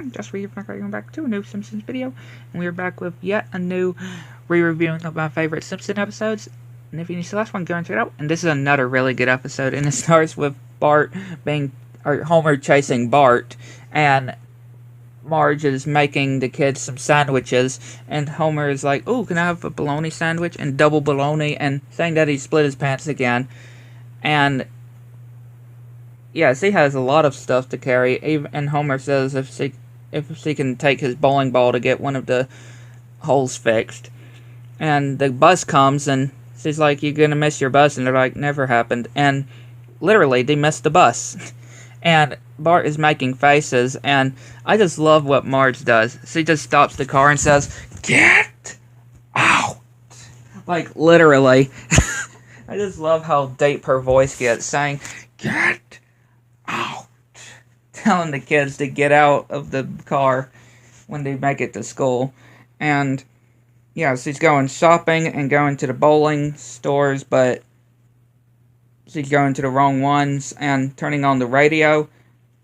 everyone, just welcome back to a new Simpsons video, and we're back with yet a new re-reviewing of my favorite Simpson episodes. And if you missed the last one, go and check it out. And this is another really good episode, and it starts with Homer chasing Bart, and Marge is making the kids some sandwiches, and Homer is like, "Oh, can I have a bologna sandwich?" and double bologna, and saying that he split his pants again, and yes, he has a lot of stuff to carry. And Homer says if she can take his bowling ball to get one of the holes fixed. And the bus comes, and she's like, "You're gonna miss your bus," and they're like, "Never happened." And literally, they missed the bus. And Bart is making faces, and I just love what Marge does. She just stops the car and says, "Get out!" Like, literally. I just love how deep her voice gets, saying, "Get out," telling the kids to get out of the car when they make it to school. And yeah, she's going shopping and going to the bowling stores, but she's going to the wrong ones and turning on the radio,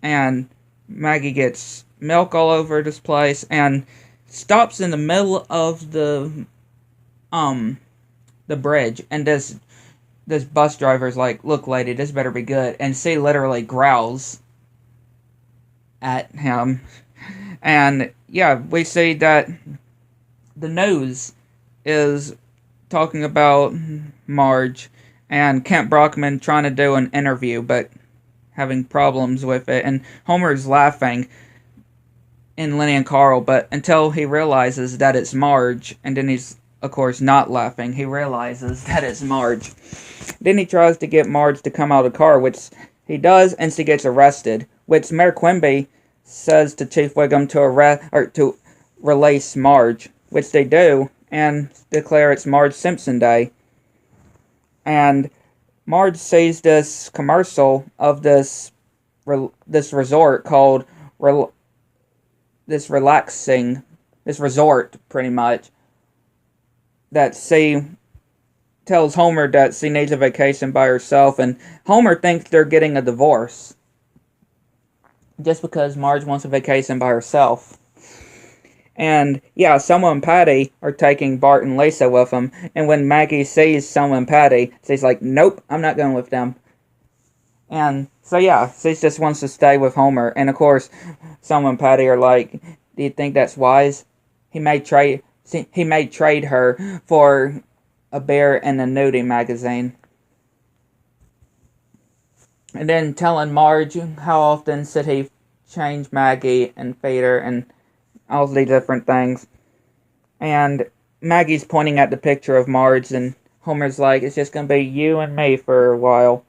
and Maggie gets milk all over this place and stops in the middle of the bridge, and this bus driver's like, "Look, lady, this better be good." And she literally growls at him. And yeah, we see that the news is talking about Marge and Kent Brockman trying to do an interview, but having problems with it. And Homer's laughing in Lenny and Carl, but until he realizes that it's Marge, and then he's, of course, not laughing, he realizes that it's Marge. Then he tries to get Marge to come out of the car, which he does, and she gets arrested. Which Mayor Quimby says to Chief Wiggum to release Marge, which they do, and declare it's Marge Simpson Day. And Marge sees this commercial of this resort called this resort, pretty much, that she tells Homer that she needs a vacation by herself, and Homer thinks they're getting a divorce just because Marge wants a vacation by herself. And yeah, Selma and Patty are taking Bart and Lisa with them, and when Maggie sees Selma and Patty, she's like, "Nope, I'm not going with them." And so yeah, she just wants to stay with Homer, and of course, Selma and Patty are like, "Do you think that's wise? He may trade her for a bear and a nudie magazine." And then telling Marge how often should he change Maggie and feed her and all these different things. And Maggie's pointing at the picture of Marge, and Homer's like, "It's just going to be you and me for a while."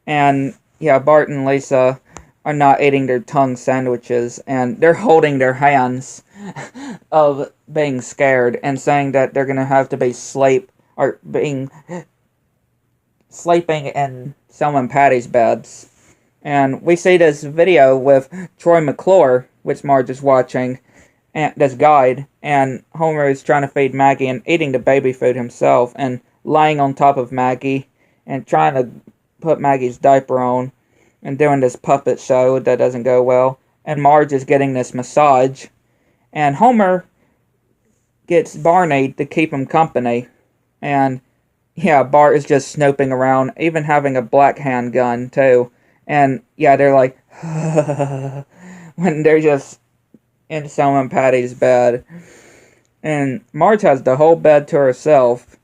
And yeah, Bart and Lisa are not eating their tongue sandwiches, and they're holding their hands of being scared and saying that they're going to have to be sleeping in Selma and Patty's beds. And we see this video with Troy McClure, which Marge is watching, and this guide, and Homer is trying to feed Maggie and eating the baby food himself, and lying on top of Maggie, and trying to put Maggie's diaper on, and doing this puppet show that doesn't go well. And Marge is getting this massage, and Homer gets Barney to keep him company, and yeah, Bart is just snooping around, even having a black handgun too. And yeah, they're like, when they're just in Selma and Patty's bed. And Marge has the whole bed to herself.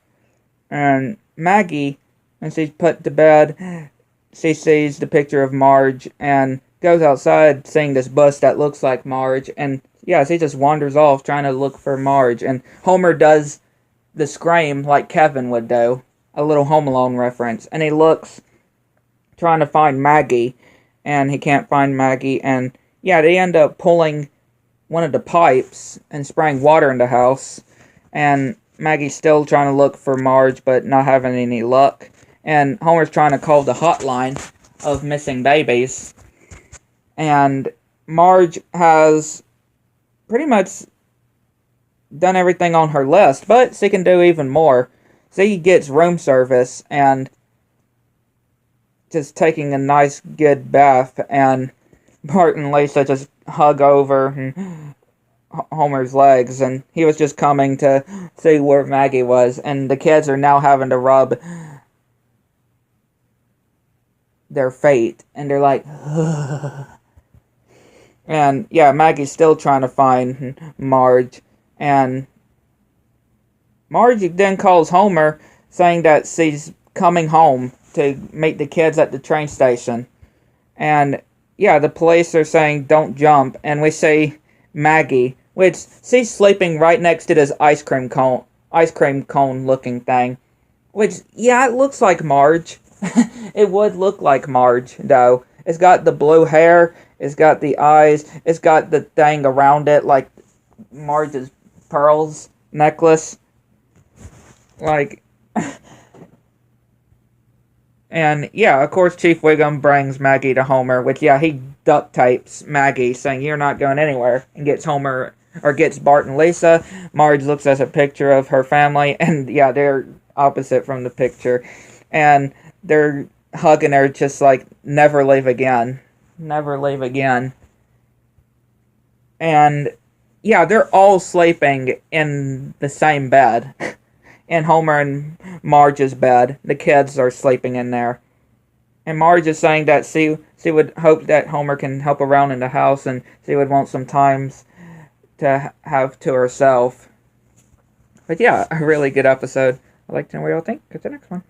And Maggie, when she's put to bed, she sees the picture of Marge and goes outside seeing this bus that looks like Marge. And yeah, she just wanders off trying to look for Marge. And Homer does the scream like Kevin would do. A little Home Alone reference. And he looks, trying to find Maggie. And he can't find Maggie. And yeah, they end up pulling one of the pipes and spraying water in the house. And Maggie's still trying to look for Marge, but not having any luck. And Homer's trying to call the hotline of missing babies. And Marge has pretty much done everything on her list, but she can do even more. She gets room service and just taking a nice, good bath, and Bart and Lisa just hug over Homer's legs, and he was just coming to see where Maggie was, and the kids are now having to rub their fate, and they're like, and yeah, Maggie's still trying to find Marge, and Marge then calls Homer, saying that she's coming home to meet the kids at the train station, and yeah, the police are saying don't jump, and we see Maggie, which she's sleeping right next to this ice cream cone looking thing, which yeah, it looks like Marge. It would look like Marge, though. It's got the blue hair, it's got the eyes, it's got the thing around it, like Marge's pearls necklace. Like, and yeah, of course, Chief Wiggum brings Maggie to Homer, which yeah, he duct tapes Maggie, saying you're not going anywhere, and gets Homer, or gets Bart and Lisa. Marge looks at a picture of her family, and yeah, they're opposite from the picture, and they're hugging her, just like, never leave again. Never leave again. And yeah, they're all sleeping in the same bed. In Homer and Marge's bed. The kids are sleeping in there. And Marge is saying that she would hope that Homer can help around in the house, and she would want some times to have to herself. But yeah, a really good episode. I'd like to know what y'all think. Catch the next one.